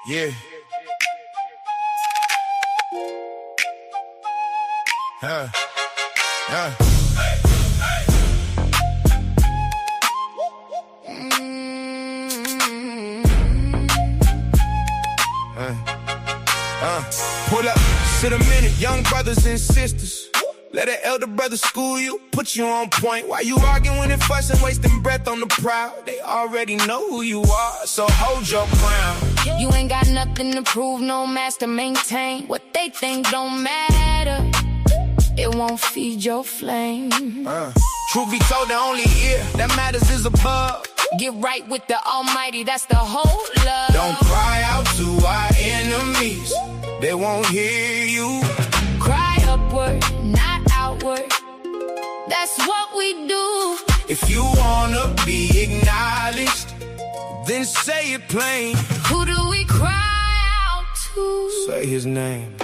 Yeah. Huh. Pull up, sit a minute, young brothers and sisters. Let an elder brother school you, put you on point. Why you arguing and fussing, wasting breath on the proud? They already know who you are, so hold your ground. You ain't got nothing to prove, no master maintain. What they think don't matter, it won't feed your flame. Truth be told, the only ear that matters is above. Get right with the Almighty, that's the whole love. Don't cry out to our enemies, they won't hear you. Cry upward, not outward, that's what we do. If you wanna be acknowledged, then say it plain. Who do we cry out to? Say his name.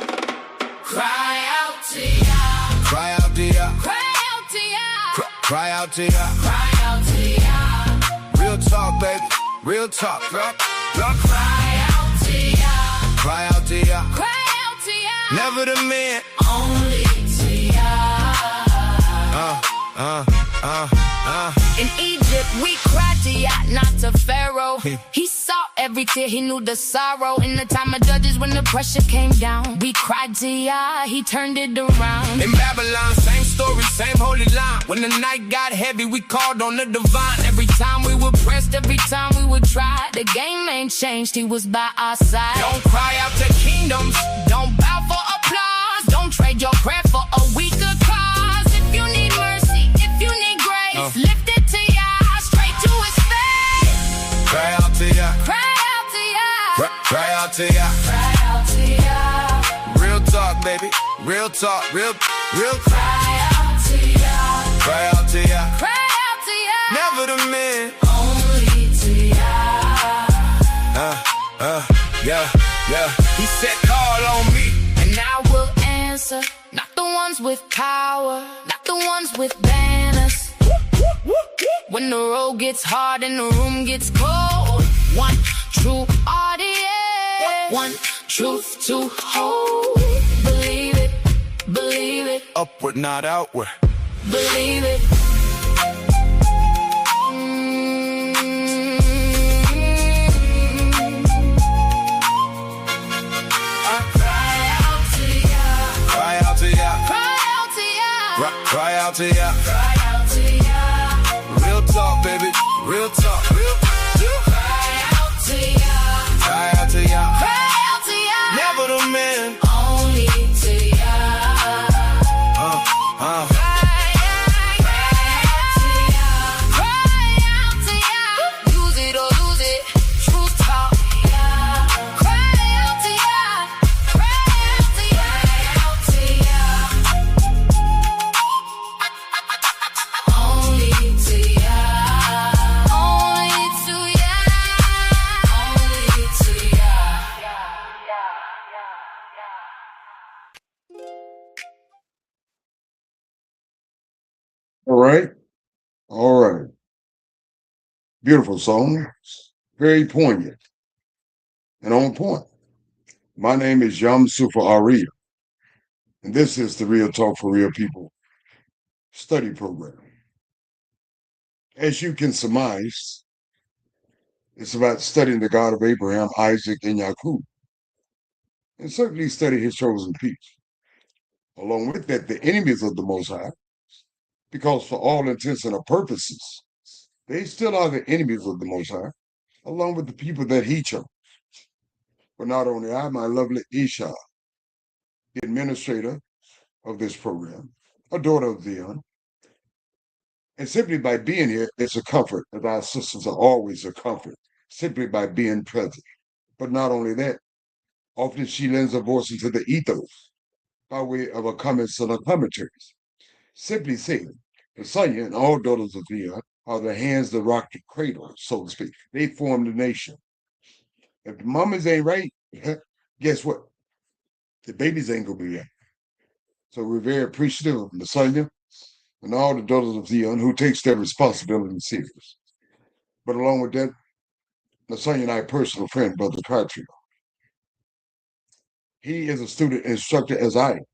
Cry out to Yah. Cry out to Yah. Cry out to Yah. Cry out to Yah. Cry out to Yah. Real talk, baby. Real talk, girl. Cry out to Yah. Cry out to Yah. Cry out to Yah. Never the man. Only to Yah. In Egypt, we cried to Yah, not to Pharaoh. He saw every tear, he knew the sorrow. In the time of Judges, when the pressure came down, we cried to Yah, he turned it around. In Babylon, same story, same holy line. When the night got heavy, we called on the divine. Every time we were pressed, every time we would try, the game ain't changed, he was by our side. Don't cry out to kingdoms, don't bow for applause. Don't trade your prayer for a weaker cause. If you need mercy, if you need grace, lift it to Yah, straight to his face. Cry out to Yah. Cry out to Yah. Cry out to Yah. Cry out to Yah. Real talk, baby. Real talk. Real. Cry out to Yah. Cry out to Yah. Cry out to Yah. Never the man. Only to Yah. Yeah. He said, call on me. And I will answer. Not the ones with power, not the ones with banners. When the road gets hard and the room gets cold, one true audience, one truth to hold. Believe it, believe it, Upward, not outward. believe it. Cry out to Yah. Cry out to Yah. Cry out to Yah. Cry out to Yah. Real talk, baby. Real talk. Cry out to Yah. Cry out to Yah. Cry out to Yah. Never the man. Only to Yah. Cry out to Yah. Cry out to Yah. Use it or lose it. Truth talk. Cry out to Yah. Cry out to Yah. Cry out to Yah. Only to Yah. Only to Yah. Only to Yah. All right. Beautiful song. Very poignant and on point. My name is Yam Sufa Aria, and this is the Real Talk for Real People study program. As you can surmise, it's about studying the God of Abraham, Isaac, and Jacob, and certainly study his chosen people. Along with that, the enemies of the Most High, because for all intents and purposes, they still are the enemies of the Most High, along with the people that he chose. But not only I, my lovely Isha, the administrator of this program, a daughter of Zion, and simply by being here, it's a comfort, as our sisters are always a comfort, simply by being present. But not only that, often she lends a voice into the ethos by way of a comments and a commentaries. Simply saying, the Sonya and all daughters of Zion are the hands that rock the cradle, so to speak. They form the nation. If the mamas ain't right, guess what? The babies ain't gonna be right. So we're very appreciative of the Sonya and all the daughters of Zion who takes their responsibility serious. But along with that, Lasagna and I, personal friend, Brother Cartrio, He is a student instructor as I am.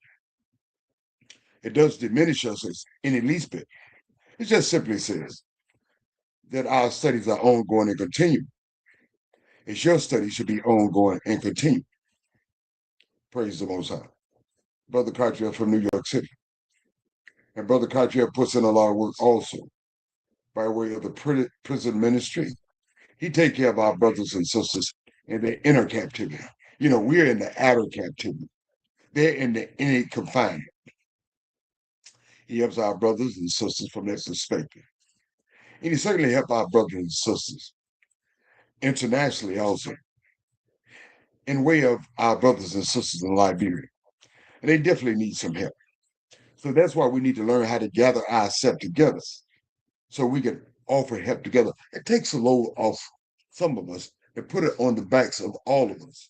It does diminish us as any least bit. It just simply says that our studies are ongoing and continue. It's your study should be ongoing and continue. Praise the Most High. Brother Cartier from New York City. And Brother Cartier puts in a lot of work also by way of the prison ministry. He take care of our brothers and sisters in their inner captivity. You know, we're in the outer captivity. They're in the innate confinement. He helps our brothers and sisters from that perspective. And he certainly helps our brothers and sisters internationally also, in way of our brothers and sisters in Liberia. And they definitely need some help. So that's why we need to learn how to gather ourselves together so we can offer help together. It takes a load off some of us and put it on the backs of all of us.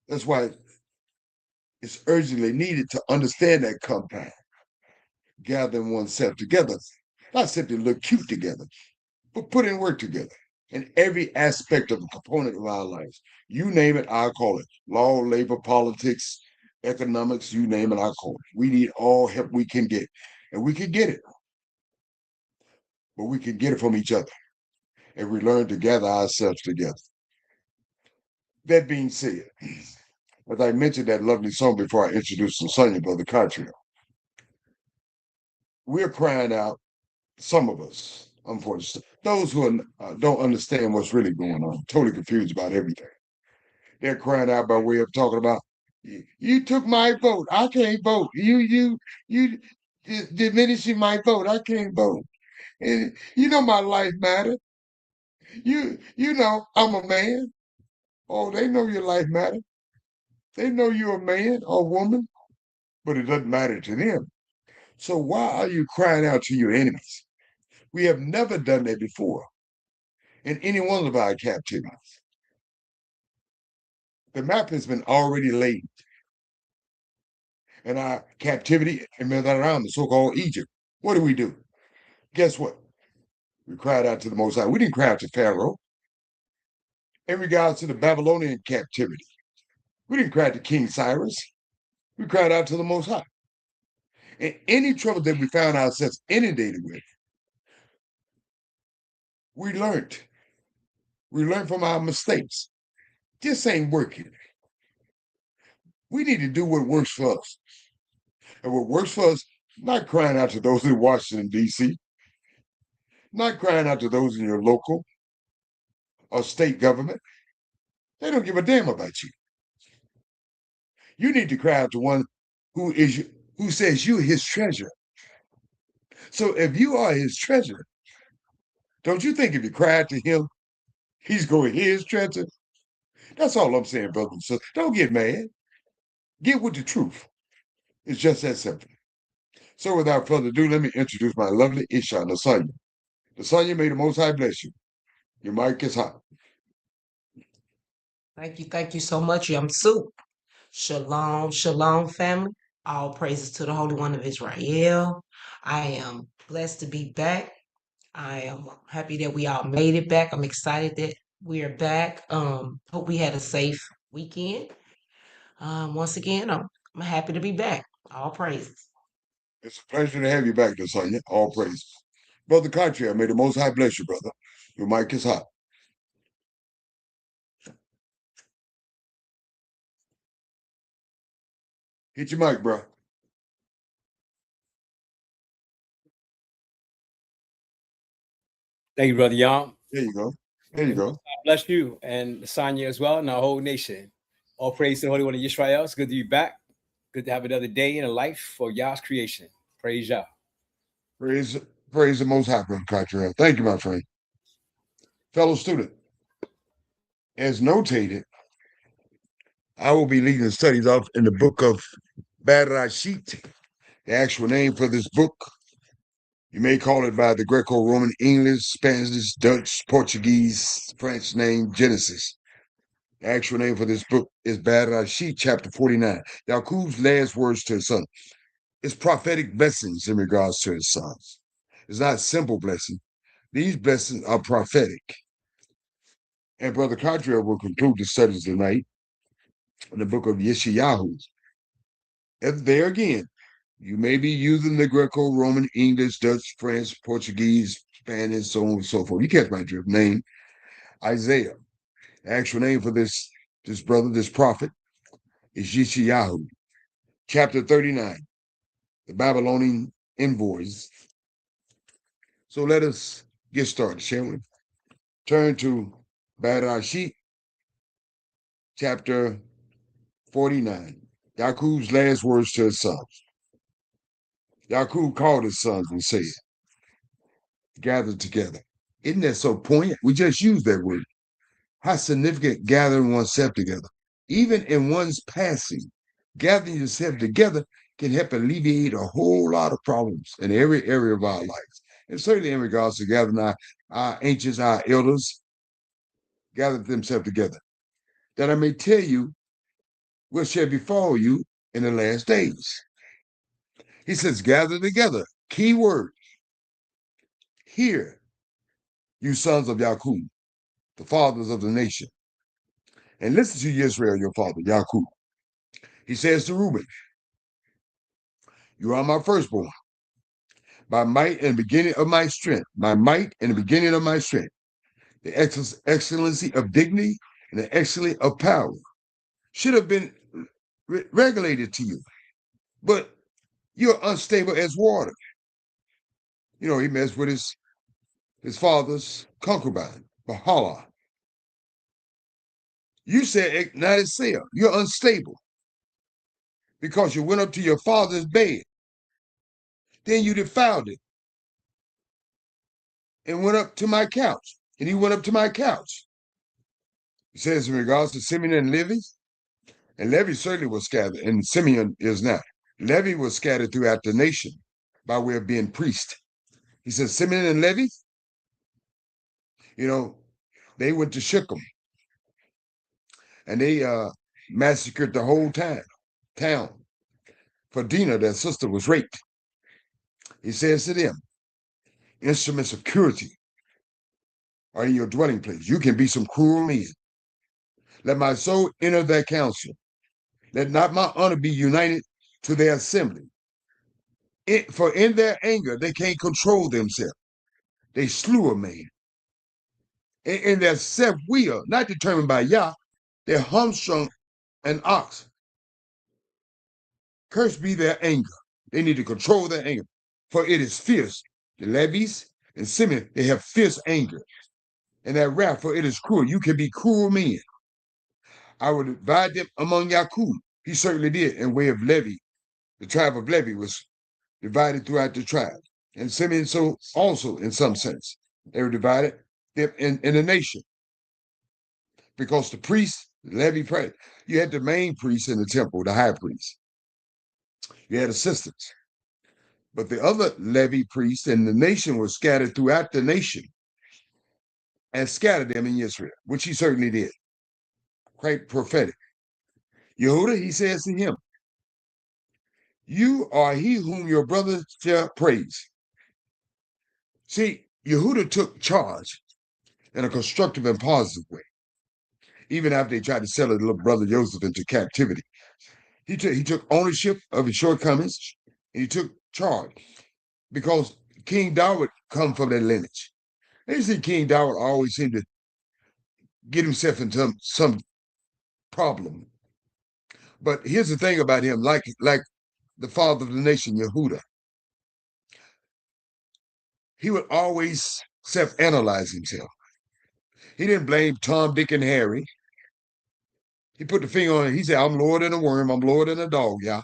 That's why it's urgently needed to understand that compound, gathering oneself together, not simply look cute together, but put in work together in every aspect of the component of our lives. You name it, I'll call it. Law, labor, politics, economics, you name it, I'll call it. We need all help we can get. And we can get it. But we can get it from each other. And we learn to gather ourselves together. That being said, as I mentioned that lovely song before I introduced Sonia, Brother Cartier, we're crying out, some of us, unfortunately, those who don't understand what's really going on, totally confused about everything. They're crying out by way of talking about, you took my vote, I can't vote. You diminishing my vote, I can't vote. And you know my life matter. You know I'm a man. Oh, they know your life matter. They know you're a man or woman, but it doesn't matter to them. So why are you crying out to your enemies? We have never done that before in any one of our captivities. The map has been already laid. In our captivity in Medan, the so-called Egypt, what do? Guess what? We cried out to the Most High. We didn't cry out to Pharaoh. In regards to the Babylonian captivity, we didn't cry out to King Cyrus. We cried out to the Most High. And any trouble that we found ourselves inundated with, we learned. We learned from our mistakes. This ain't working. We need to do what works for us. And what works for us, not crying out to those in Washington, D.C., not crying out to those in your local or state government. They don't give a damn about you. You need to cry out to one who says you're his treasure. So if you are his treasure, don't you think if you cry out to him, he's going to hear his treasure? That's all I'm saying, brothers and sisters. Don't get mad. Get with the truth. It's just that simple. So without further ado, let me introduce my lovely Isha, Nasanya. Nasanya, may the Most High bless you. Your mic is hot. Thank you so much, Yum Soup. Shalom, shalom, family. All praises to the Holy One of Israel. I am blessed to be back. I am happy that we all made it back. I'm excited that we are back. Hope we had a safe weekend. Once again, I'm happy to be back. All praises. It's a pleasure to have you back, Nasanya. All praises. Brother Cartier, may the Most High bless you, brother. Your mic is hot. Hit your mic, bro. Thank you, Brother Yom. There you go. There you go. God bless you and Sanya as well and our whole nation. All praise to the Holy One of Israel. It's good to be back. Good to have another day in a life for Yah's creation. Praise Yah. Praise the Most High, Brother Cartier. Thank you, my friend. Fellow student, as notated, I will be leading the studies off in the book of Bereshit. The actual name for this book, you may call it by the Greco-Roman, English, Spanish, Dutch, Portuguese, French name, Genesis. The actual name for this book is Bereshit, chapter 49. Yaqub's last words to his son. It's prophetic blessings in regards to his sons. It's not simple blessing. These blessings are prophetic. And Brother Cartier will conclude the studies tonight in the book of Yeshayahu. There again, you may be using the Greco-Roman, English, Dutch, French, Portuguese, Spanish, so on and so forth. You catch my drift. Name Isaiah. The actual name for this brother, this prophet, is Yeshayahu. Chapter 39, the Babylonian envoys. So let us get started, shall we? Turn to Bereshit, chapter 49. Yaqub's last words to his sons. Yaqub called his sons and said, gather together. Isn't that so poignant? We just used that word. How significant gathering oneself together. Even in one's passing, gathering yourself together can help alleviate a whole lot of problems in every area of our lives. And certainly in regards to gathering our ancients, our elders, gathered themselves together, that I may tell you what shall befall you in the last days. He says, gather together. Key word. Hear, you sons of Yaqub, the fathers of the nation, and listen to Israel, your father, Yaqub. He says to Reuben, you are my firstborn, by might and beginning of my strength, my might and the beginning of my strength, the excellency of dignity and the excellency of power should have been regulated to you, but you're unstable as water. You know, he messed with his father's concubine, Bahala. You said, Ignatisea, you're unstable because you went up to your father's bed. Then you defiled it and went up to my couch. And he went up to my couch. He says in regards to Simeon and Levi, and Levi certainly was scattered, and Simeon is not. Levi was scattered throughout the nation by way of being priest. He says Simeon and Levi, you know, they went to Shechem, and they massacred the whole town. For Dinah, their sister, was raped. He says to them, instruments of purity are in your dwelling place. You can be some cruel men. Let my soul enter their council. Let not my honor be united to their assembly. For in their anger, they can't control themselves. They slew a man. In their self-will, not determined by Yah, they hamstrung an ox. Cursed be their anger. They need to control their anger, for it is fierce. The Levites and Simeon, they have fierce anger. And that wrath, for it is cruel. You can be cruel men. I will divide them among Yaqub. He certainly did, in way of Levi. The tribe of Levi was divided throughout the tribe. And Simeon so also, in some sense. They were divided in the nation. Because the priests, the Levi priest, you had the main priest in the temple, the high priest. You had assistants. But the other Levi priests in the nation were scattered throughout the nation and scattered them in Israel, which he certainly did. Quite prophetic. Yehuda, he says to him, you are he whom your brother shall praise. See, Yehuda took charge in a constructive and positive way, even after they tried to sell his little brother Joseph into captivity. He took ownership of his shortcomings, and he took charge, because King David come from that lineage. They see King David always seemed to get himself into some problem. But here's the thing about him, like the father of the nation, Yehuda, he would always self-analyze himself. He didn't blame Tom, Dick, and Harry. He put the finger on it. He said, I'm lower than a worm. I'm lower than a dog, y'all.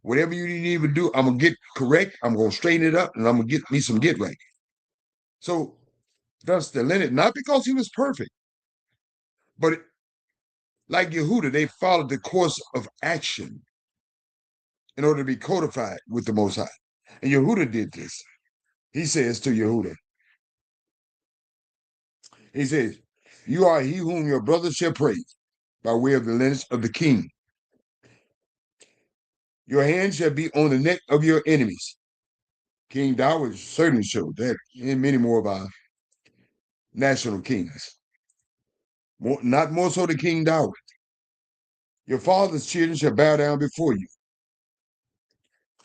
Whatever you need to do, I'm going to get correct. I'm going to straighten it up, and I'm going to get me some get right. So thus the lineage, not because he was perfect, but like Yehuda, they followed the course of action in order to be codified with the Most High. And Yehuda did this. He says to Yehuda, he says, you are he whom your brother shall praise by way of the lineage of the king. Your hand shall be on the neck of your enemies. King David certainly showed that, and many more of our national kings. Not more so the King David. Your father's children shall bow down before you.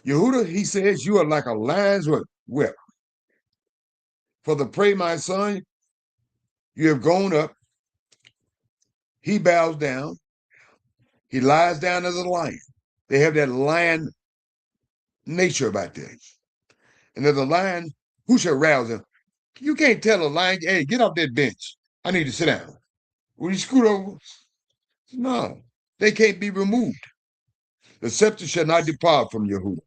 Yehuda, he says, you are like a lion's whelp. For the prey, my son, you have gone up. He bows down. He lies down as a lion. They have that lion nature about that. And there's a lion, who shall rouse him? You can't tell a lion, hey, get off that bench. I need to sit down. Will you scoot over? No, they can't be removed. The scepter shall not depart from Yehuda,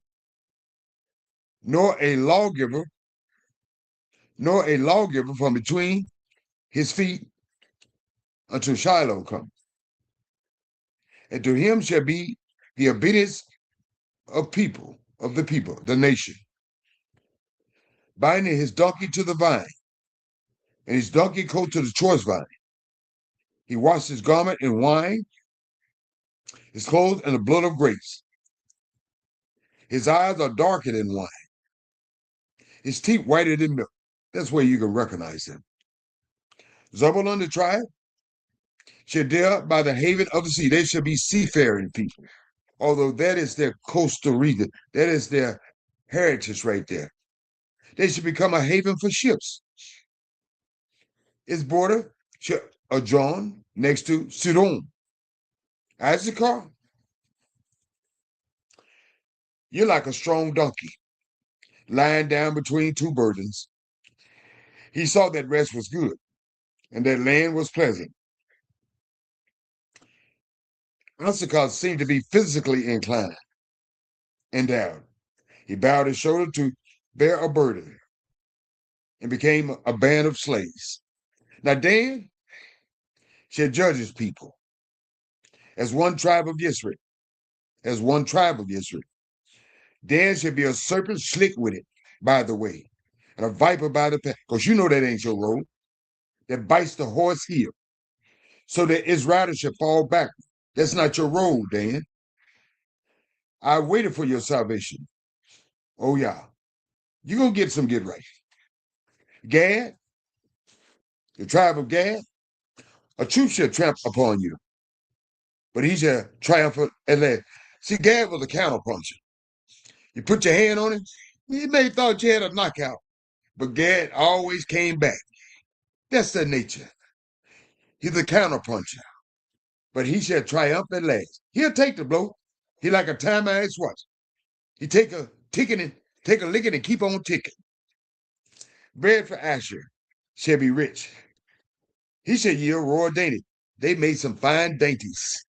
nor a lawgiver from between his feet until Shiloh come. And to him shall be the obedience of the people, the nation, binding his donkey to the vine, and his donkey coat to the choice vine. He washed his garment in wine, his clothes in the blood of grapes. His eyes are darker than wine, his teeth whiter than milk. That's where you can recognize him. Zebulun the tribe shall dwell by the haven of the sea. They shall be seafaring people, although that is their Costa Rica. That is their heritage right there. They should become a haven for ships. Its border shall adjoin next to Sidon. Issachar, you're like a strong donkey, lying down between two burdens. He saw that rest was good, and that land was pleasant. Issachar seemed to be physically inclined, endowed. He bowed his shoulder to bear a burden and became a band of slaves. Now Dan shall judge his people as one tribe of Yisrael. Dan shall be a serpent slick with it, by the way, and a viper by the path, because you know that ain't your road, that bites the horse heel, so that its rider shall fall back. That's not your road, Dan. I waited for your salvation. Oh, yeah. You're going to get some get right. Gad, the tribe of Gad, a troop shall tramp upon you, but he shall triumph at last. See, Gad was a counterpuncher. You put your hand on him, you may have thought you had a knockout, but Gad always came back. That's their nature. He's a counterpuncher, but he shall triumph at last. He'll take the blow. He like a time-ass watch. He take a licking and keep on ticking. Bread for Asher shall be rich. He shall yield raw dainty. They made some fine dainties.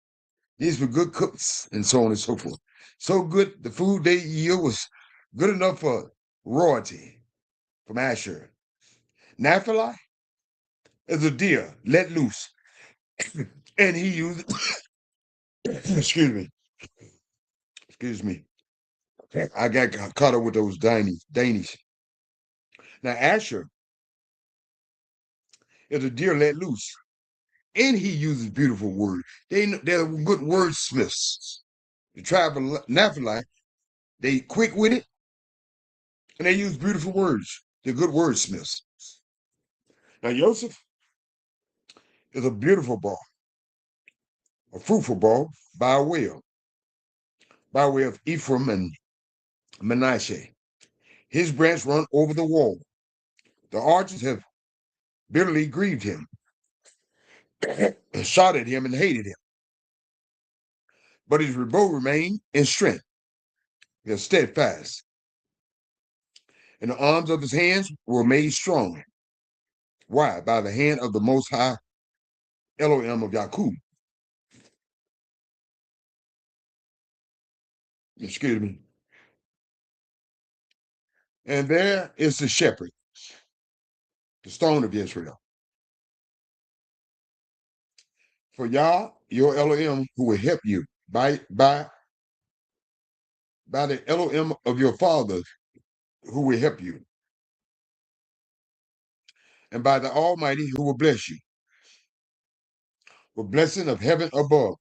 These were good cooks, and so on and so forth. So good, the food they yield was good enough for royalty from Asher. Naphtali is a deer let loose, and he used, excuse me, I got caught up with those Danish. Now Asher is a deer let loose, and he uses beautiful words. They're good wordsmiths. The tribe of Naphtali, they quick with it, and they use beautiful words. They're good wordsmiths. Now Joseph is a beautiful ball, a fruitful ball by way of Ephraim and Manasseh. His branch run over the wall. The archers have bitterly grieved him, and shot at him and hated him. But his bow remained in strength. He was steadfast. And the arms of his hands were made strong. Why? By the hand of the Most High Elohim of Yaakov. Excuse me. And there is the shepherd, the stone of Israel. For Yah, your Elohim, who will help you by the Elohim of your fathers, who will help you, and by the Almighty who will bless you, with blessing of heaven above,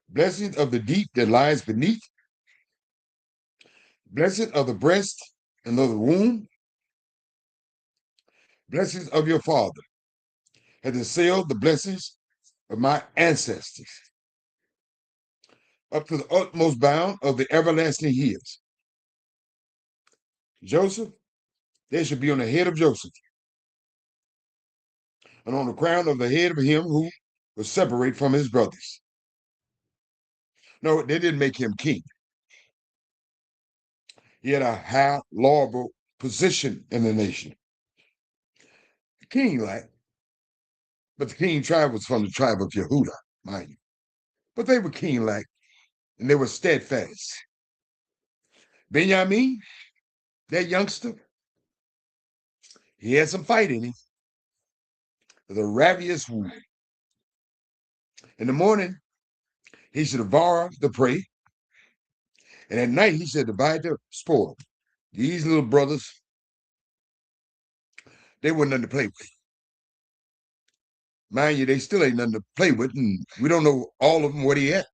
blessings of the deep that lies beneath, blessings of the breast and of the womb, blessings of your father, has assailed the blessings of my ancestors. up to the utmost bound of the everlasting hills. Joseph, they should be on the head of Joseph, and on the crown of the head of him who was separate from his brothers. No, they didn't make him king. He had a high lawful position in the nation. The king lacked, but the king tribe was from the tribe of Yehuda, mind you. But they were king-like, and they were steadfast. Benjamin, that youngster, he had some fight in him. The ravenous wound. In the morning, he should devour the prey, and at night he should divide the spoil. These little brothers, they weren't nothing to play with. Mind you, they still ain't nothing to play with, and we don't know all of them where they at.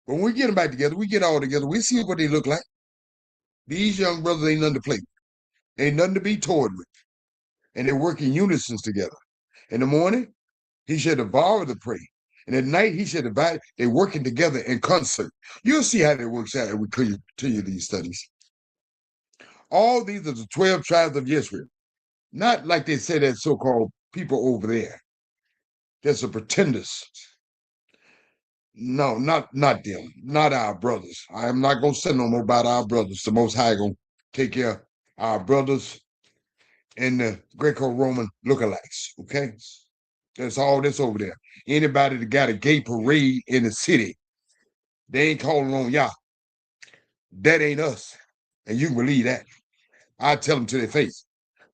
But when we get them back together, we get all together, we see what they look like. These young brothers ain't nothing to play with. Ain't nothing to be toyed with. And they work in unison together. In the morning, he should devour the prey. And at night, he should divide. They're working together in concert. You'll see how that works out as we continue these studies. All these are the 12 tribes of Israel. Not like they say that so-called people over there. That's the pretenders. No, not them. Not our brothers. I am not going to say no more about our brothers. The Most High going to take care of our brothers and the Greco-Roman lookalikes, okay? That's all that's over there. Anybody that got a gay parade in the city, they ain't calling on Yah. That ain't us. And you can believe that. I tell them to their face.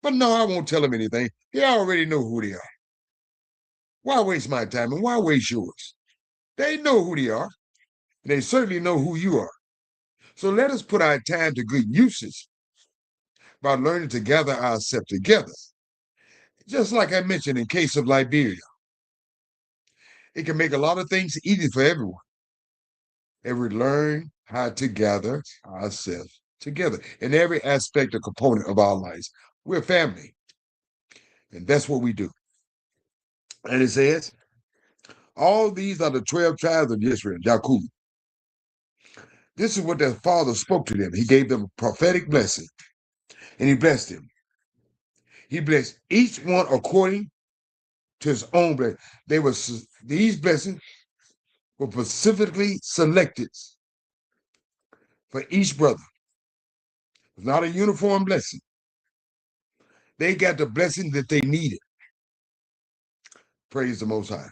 But no, I won't tell them anything. They already know who they are. Why waste my time and why waste yours? They know who they are. They certainly know who you are. So let us put our time to good uses by learning to gather ourselves together. Just like I mentioned in case of Liberia. It can make a lot of things easy for everyone. And we learn how to gather ourselves together in every aspect or component of our lives. We're family. And that's what we do. And it says, all these are the 12 tribes of Israel, Jacob. This is what their father spoke to them. He gave them a prophetic blessing. And he blessed them. He blessed each one according to his own blessing. These blessings were specifically selected for each brother. It's not a uniform blessing. They got the blessing that they needed. Praise the Most High.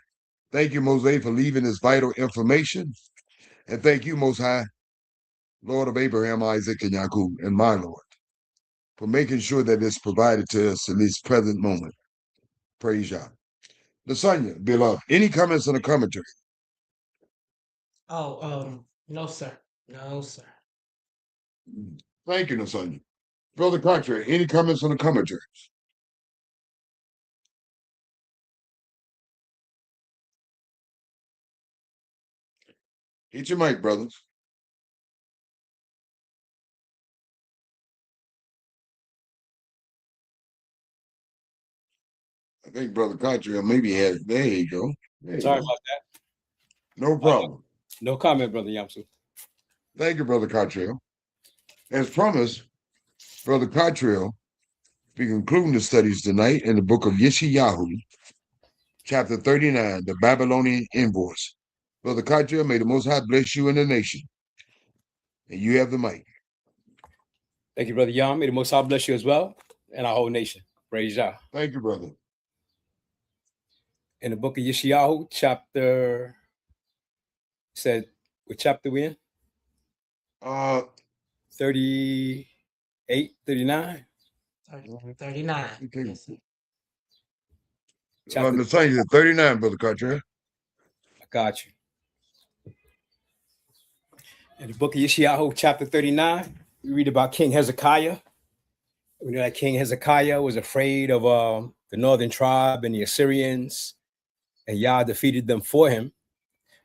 Thank you, Moshe, for leaving this vital information. And thank you, Most High, Lord of Abraham, Isaac, and Jacob, and my Lord, for making sure that it's provided to us in this present moment. Praise Yah. Lasanya, beloved, any comments on the commentary? Oh, no, sir. No, sir. Thank you, Lasanya. Brother Carter, any comments on the commentary? Hit your mic, brothers. I think Brother Carter maybe had it. There you go. Sorry about that. No problem. No comment, Brother Yamsu. Thank you, Brother Cottrell. As promised, Brother Cottrell be concluding the studies tonight in the book of Yeshayahu, chapter 39, the Babylonian invoice. Brother Cottrell, may the Most High bless you and the nation. And you have the mic. Thank you, Brother Yam. May the Most High bless you as well and our whole nation. Praise Yah. Thank you, brother. In the book of Yeshayahu, chapter, said, what chapter we in? 38, 39. 39. Okay. Yes, sir. The Saints is 39, Brother Cottrell. I got you. In the book of Yeshayahu, chapter 39, we read about King Hezekiah. We know that King Hezekiah was afraid of the northern tribe and the Assyrians, and Yah defeated them for him.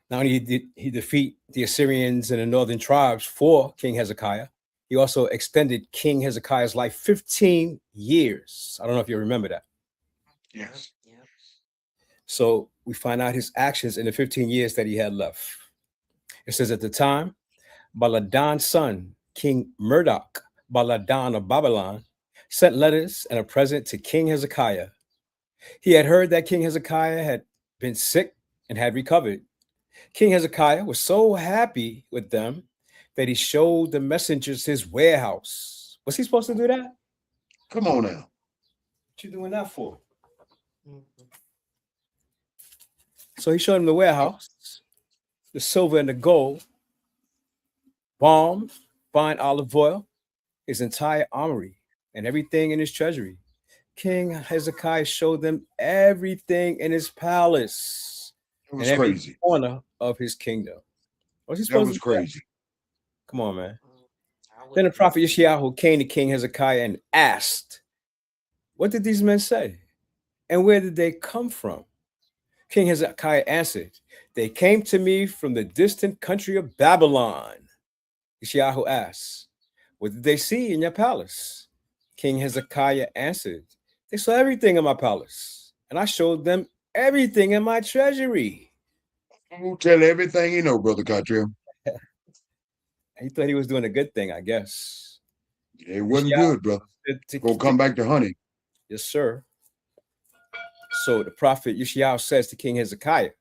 Not only did he defeat the Assyrians and the northern tribes for King Hezekiah, he also extended King Hezekiah's life 15 years. I don't know if you remember that. Yes. So we find out his actions in the 15 years that he had left. It says at the time, Baladan's son, King Murdoch, Baladan of Babylon, sent letters and a present to King Hezekiah. He had heard that King Hezekiah had been sick and had recovered. King Hezekiah was so happy with them that he showed the messengers his warehouse. Was he supposed to do that? Come on now. What you doing that for? So he showed him the warehouse, the silver and the gold, balm, fine olive oil, his entire armory, and everything in his treasury. King Hezekiah showed them everything in his palace It was and every crazy. corner of his kingdom. Was he That supposed was to do that? crazy. Come on, man. I Then the would- prophet Yeshayahu came to King Hezekiah and asked, "What did these men say? And where did they come from?" King Hezekiah answered, "They came to me from the distant country of Babylon." Yeshayahu asked, "What did they see in your palace?" King Hezekiah answered, "They saw everything in my palace, and I showed them everything in my treasury." Who tell everything you know, Brother Cottrell? He thought he was doing a good thing, I guess. It wasn't Yeshayahu good, brother. said Gonna come back to honey. Yes, sir. So the prophet Yeshayahu says to King Hezekiah,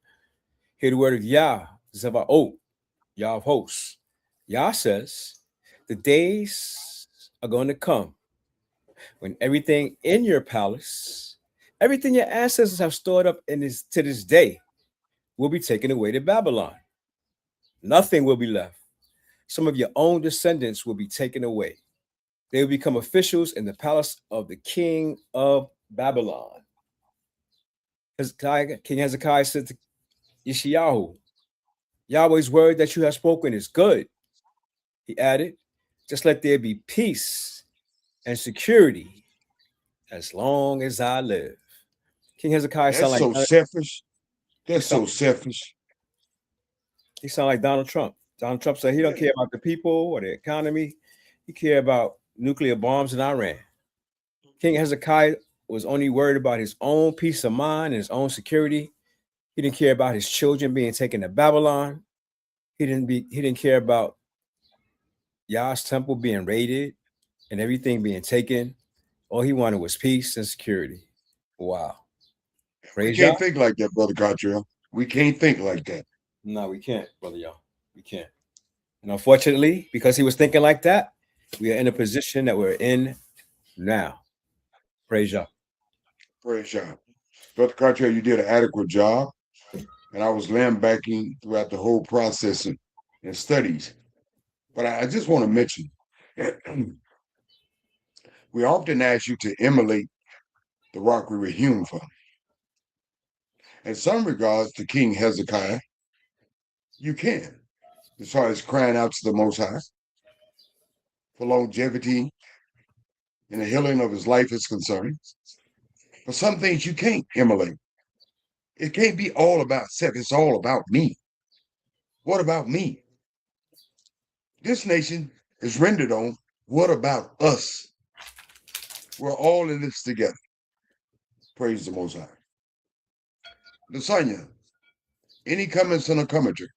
"Hear the word of Yah, Zevaot, Yah of hosts. Yah says, the days are going to come when everything in your palace, everything your ancestors have stored up to this day, will be taken away to Babylon. Nothing will be left. Some of your own descendants will be taken away. They will become officials in the palace of the king of Babylon." King Hezekiah said to Yeshayahu, "Yahweh's word that you have spoken is good." He added, "Just let there be peace and security as long as I live." King Hezekiah That's sound so like selfish. That's so selfish. he sound like Donald Trump. Donald Trump said he don't care about the people or the economy. He care about nuclear bombs in Iran. King Hezekiah was only worried about his own peace of mind and his own security. He didn't care about his children being taken to Babylon. He didn't care about Yah's temple being raided and everything being taken. All he wanted was peace and security. Wow. We Praise can't Yah. think like that, Brother Cottrell. We can't think like that. No, we can't, brother Yah. We can't. And unfortunately, because he was thinking like that, we are in a position that we're in now. Praise Yah. Praise God. Brother Cottrell, you did an adequate job. And I was lambasting throughout the whole process and studies. But I just want to mention, we often ask you to emulate the rock we were hewn from. In some regards, to King Hezekiah, you can, as far as crying out to the Most High for longevity and the healing of his life is concerned. But some things you can't emulate. It can't be all about self. It's all about me. What about me? This nation is rendered on what about us? We're all in this together. Praise the Most High. Lasagna, any comments on the commentary?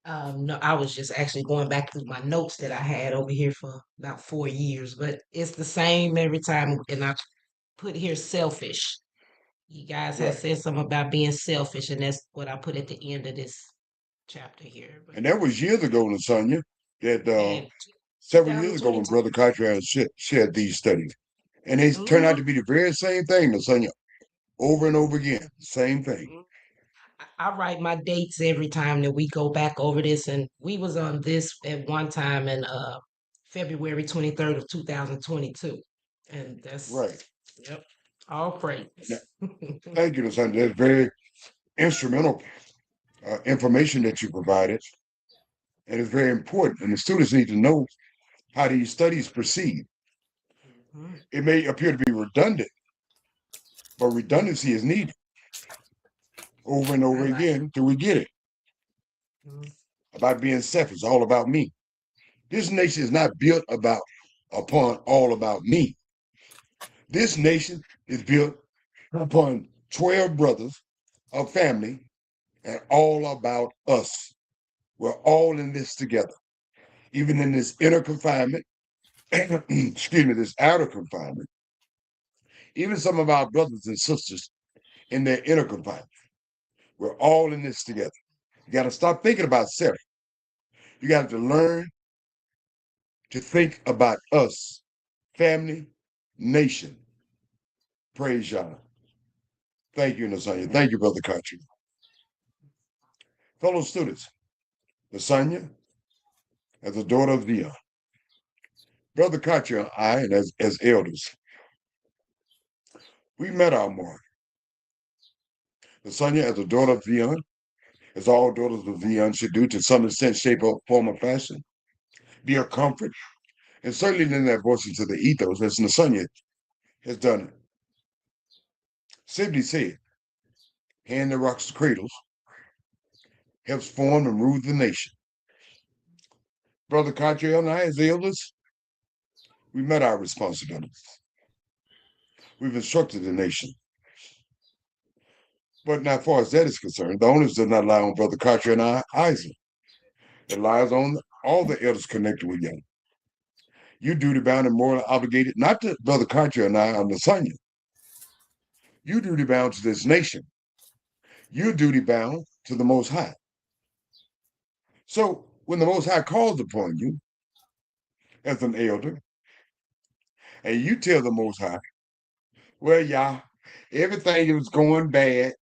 No, I was just actually going back through my notes that I had over here for about 4 years, but it's the same every time. And I put here selfish. You guys have Right. said something about being selfish, and that's what I put at the end of this chapter here. But, And that was years ago, Lasagna, that and several years ago when 2022. Brother Cottrell shared these studies. And they turned out to be the very same thing, Lasagna, over and over again. Same thing. I write my dates every time that we go back over this, and we was on this at one time in February 23rd of 2022, and that's Right. Yep, all praise. Thank you, Lasagna. That's very instrumental information that you provided. And it's very important. And the students need to know how these studies proceed. Mhm. It may appear to be redundant, but redundancy is needed over and over Right. again till we get it. Mhm. About being selfish, all about me. This nation is not built upon all about me. This nation is built upon 12 brothers of family and all about us. We're all in this together, even in this inner confinement, excuse me, this outer confinement. Even some of our brothers and sisters in their inner confinement. We're all in this together. You got to stop thinking about self. You got to learn to think about us, family, nation. Praise Yah. Thank you, Nasanya. Thank you, Brother Country. Fellow students, Nasanya, as a daughter of Zion, Brother Country and I, and as elders, we met our mark. Nasanya, as a daughter of Zion, as all daughters of Zion should do to some extent, shape, or form, or fashion, be a comfort, and certainly lend that voice into the ethos as Nasanya has done it. Simply said, hand that rocks the cradles, helps form and rule the nation. Brother Cottrell and I, as elders, we met our responsibilities. We've instructed the nation. But now, as far as that is concerned, the onus does not lie on Brother Cottrell and I either. It lies on all the elders connected with young. You duty bound and morally obligated, not to Brother Cottrell and I on the Nasanya. You duty bound to this nation. You're duty bound to the Most High. So when the Most High calls upon you as an elder, and you tell the Most High, well, y'all, everything was going bad.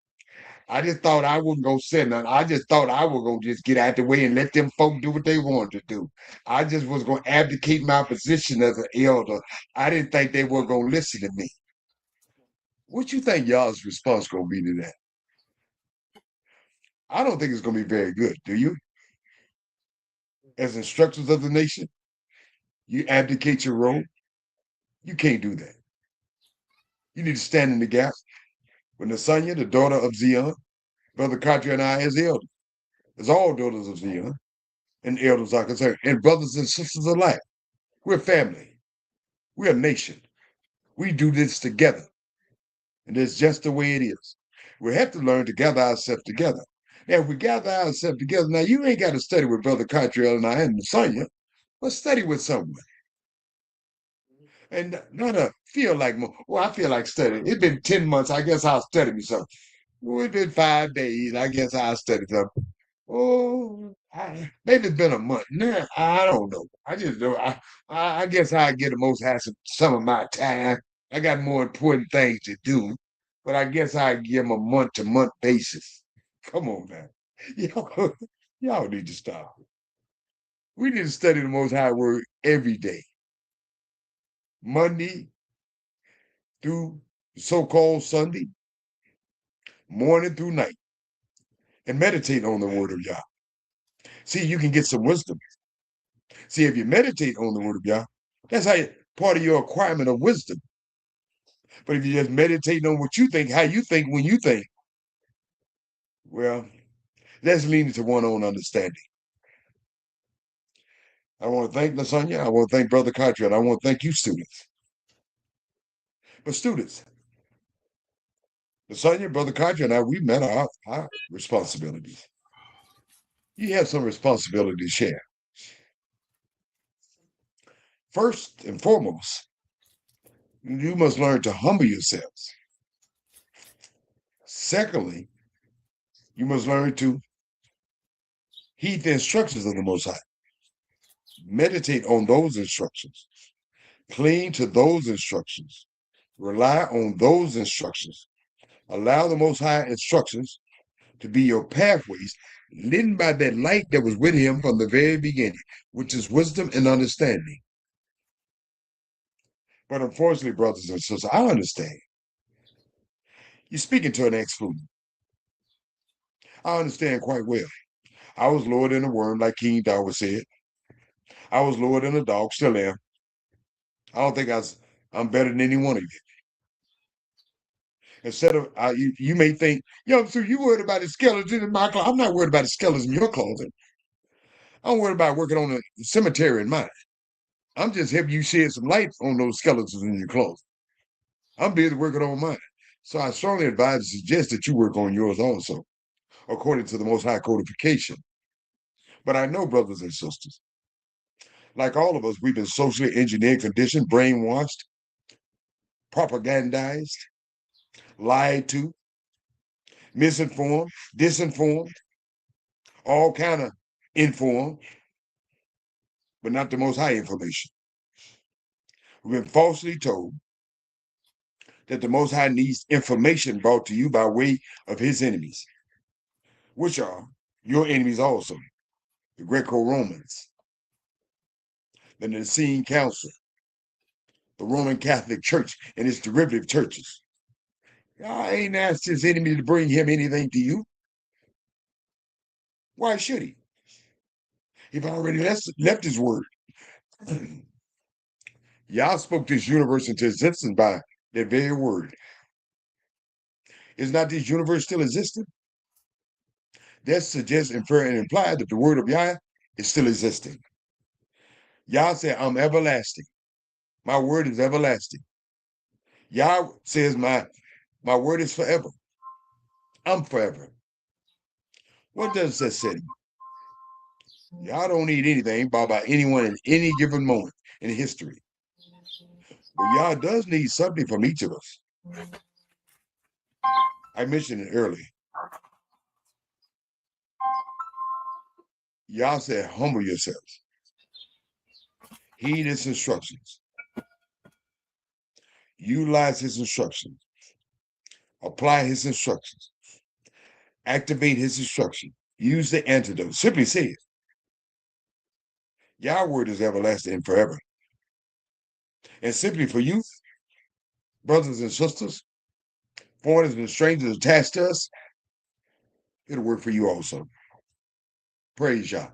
I just thought I wasn't going to say nothing. I just thought I was going to just get out the way and let them folk do what they wanted to do. I just was going to abdicate my position as an elder. I didn't think they were going to listen to me. What you think y'all's response going to be to that? I don't think it's going to be very good, do you? As instructors of the nation, you abdicate your role. You can't do that. You need to stand in the gap. When Nasanya, the daughter of Zion, Brother Cottrell and I as elders, as all daughters of Zion, and elders are concerned, and brothers and sisters alike, we're family. We're a nation. We do this together. And it's just the way it is. We have to learn to gather ourselves together. Now, if we gather ourselves together, now you ain't got to study with Brother Cottrell and I and Nasanya, but study with someone. And not feel like, well, I feel like studying. It's been 10 months. I guess I'll study me something. Well, it's been 5 days. I guess I'll study something. Oh, maybe it's been a month. Nah, I don't know. I just don't. I guess I'll get the most out of some of my time. I got more important things to do, but I guess I give them a month-to-month basis. Come on now. Y'all need to stop. We need to study the Most High Word every day. Monday through so-called Sunday, morning through night, and meditate on the Word of Yah. See, you can get some wisdom. See, if you meditate on the Word of Yah, that's part of your acquirement of wisdom. But if you just meditate on what you think, how you think when you think, well, that's leaning to one own understanding. I want to thank Nasanya. I want to thank Brother Cottrell. I want to thank you, students. But students, Nasanya, Brother Cottrell, and I, we met our responsibilities. You have some responsibility to share. First and foremost, you must learn to humble yourselves. Secondly, you must learn to heed the instructions of the Most High. Meditate on those instructions. Cling to those instructions. Rely on those instructions. Allow the Most High instructions to be your pathways, lit by that light that was with him from the very beginning, which is wisdom and understanding. But unfortunately, brothers and sisters, I understand. You're speaking to an ex-student. I understand quite well. I was lower than a worm, like King Darwin said. I was lower than a dog, still am. I don't think I'm better than any one of you. Instead of, you may think, so you worried about the skeleton in my closet. I'm not worried about the skeleton in your closet. I'm worried about working on a cemetery in mine. I'm just helping you shed some light on those skeletons in your closet. I'm busy working on mine. So I strongly advise and suggest that you work on yours also. according to the Most High codification. But I know, brothers and sisters, like all of us, we've been socially engineered, conditioned, brainwashed, propagandized, lied to, misinformed, disinformed, all kind of informed, but not the Most High information. We've been falsely told that the Most High needs information brought to you by way of his enemies, which are your enemies also, the Greco-Romans, the Nicene Council, the Roman Catholic Church and its derivative churches. God ain't asked his enemy to bring him anything to you. Why should he? He's already left his word. Yah spoke this universe into existence by that very word. Is not this universe still existing? That suggests, infer, and imply that the word of Yah is still existing. Yah said, I'm everlasting. My word is everlasting. Yah says, my word is forever. I'm forever. What does that say? Y'all don't need anything bought by anyone in any given moment in history. But Yah does need something from each of us. I mentioned it earlier. Yah said, humble yourselves. Heed his instructions. Utilize his instructions. Apply his instructions. Activate his instruction. Use the antidote. Simply say it. Yah's word is everlasting and forever. And simply for you, brothers and sisters, foreigners and strangers attached to us, it'll work for you also. Praise Yah.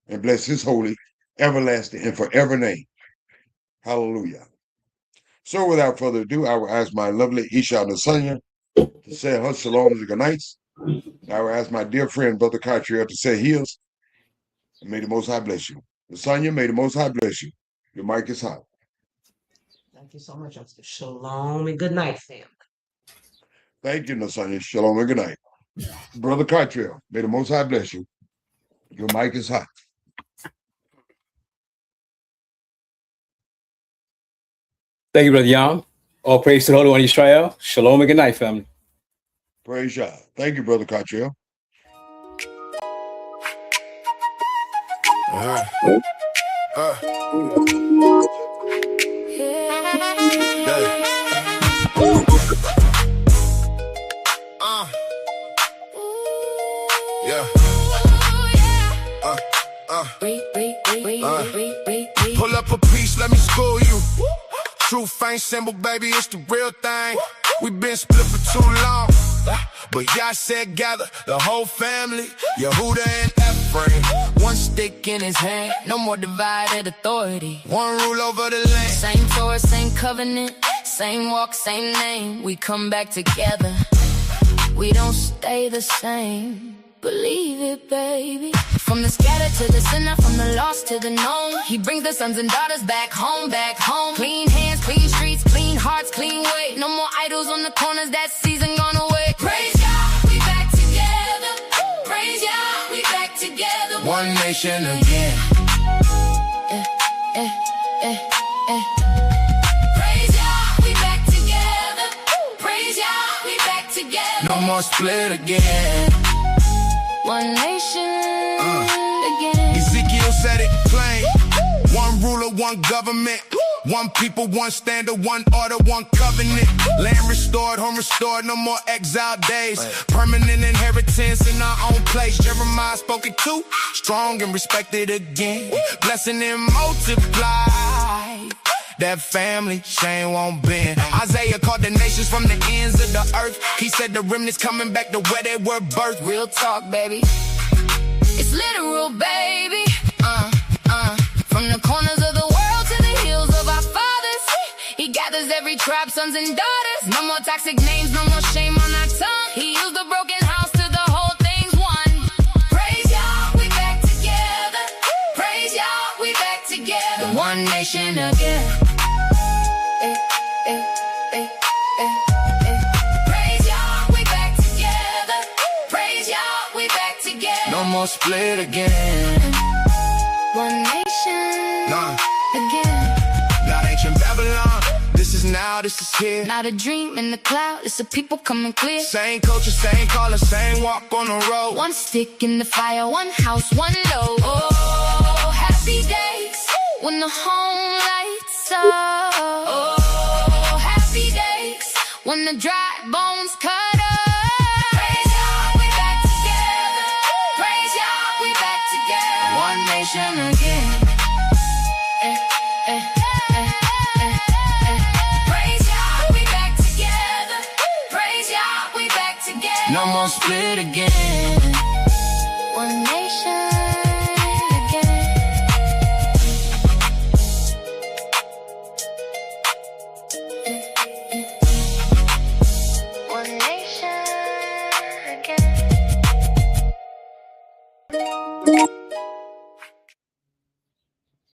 And bless his holy, everlasting, and forever name. Hallelujah. So without further ado, I will ask my lovely Isha Nasanya to say her shalom and good nights. I will ask my dear friend, Brother Catriel, to say his. And may the Most High bless you. Nasanya, may the Most High bless you. Your mic is hot. Thank you so much. Shalom and good night, fam. Thank you, Nasanya. Shalom and good night. Brother Catriel, may the Most High bless you. Your mic is hot. Thank you, Brother Yam. All praise to the Holy One of Israel. Shalom and good night, family. Praise Yah. Thank you, Brother Catriel. Pull up a piece, let me school you. Truth ain't simple, baby, it's the real thing. We been split for too long, but Yah said gather the whole family, Yehuda and Ephraim. One stick in his hand, no more divided authority. One rule over the land. Same Torah, same covenant, same walk, same name. We come back together. We don't stay the same. Believe it, baby. From the scattered to the sinner, from the lost to the known, he brings the sons and daughters back home, back home. Clean hands, clean streets, clean hearts, clean way. No more idols on the corners, that season gone away. Praise Yah, we back together. Praise Yah, we back together. One nation again. Praise Yah, we back together. Praise Yah, we back together. No more split again. One nation again. Ezekiel said it plain. One ruler, one government. One people, one standard, one order, one covenant. Land restored, home restored, no more exile days. Permanent inheritance in our own place. Jeremiah spoke it too, strong and respected again. Blessing and multiply. That family chain won't bend. Isaiah called the nations from the ends of the earth. He said the remnants coming back to where they were birthed. Real talk, baby. It's literal, baby. From the corners of the world to the hills of our fathers, he gathers every tribe, sons and daughters. No more toxic names, no more shame on our tongue. He used the broken house to the whole thing's one. Praise Yah, we back together. Praise Yah, we back together. One nation again. Praise Yah, we back together. Praise Yah, No more split again. One nation. Nah. Again. Not ancient Babylon. This is now, this is here. Not a dream in the cloud, it's the people coming clear. Same culture, same color, same walk on the road. One stick in the fire, one house, one load. Oh, happy days when the home lights up. Oh, happy days when the dry bones cut up. Praise God, we back together. Praise God, we back together. One nation again. Praise God, we back together. Praise God, we back together. No more split again. One nation again. One nation again.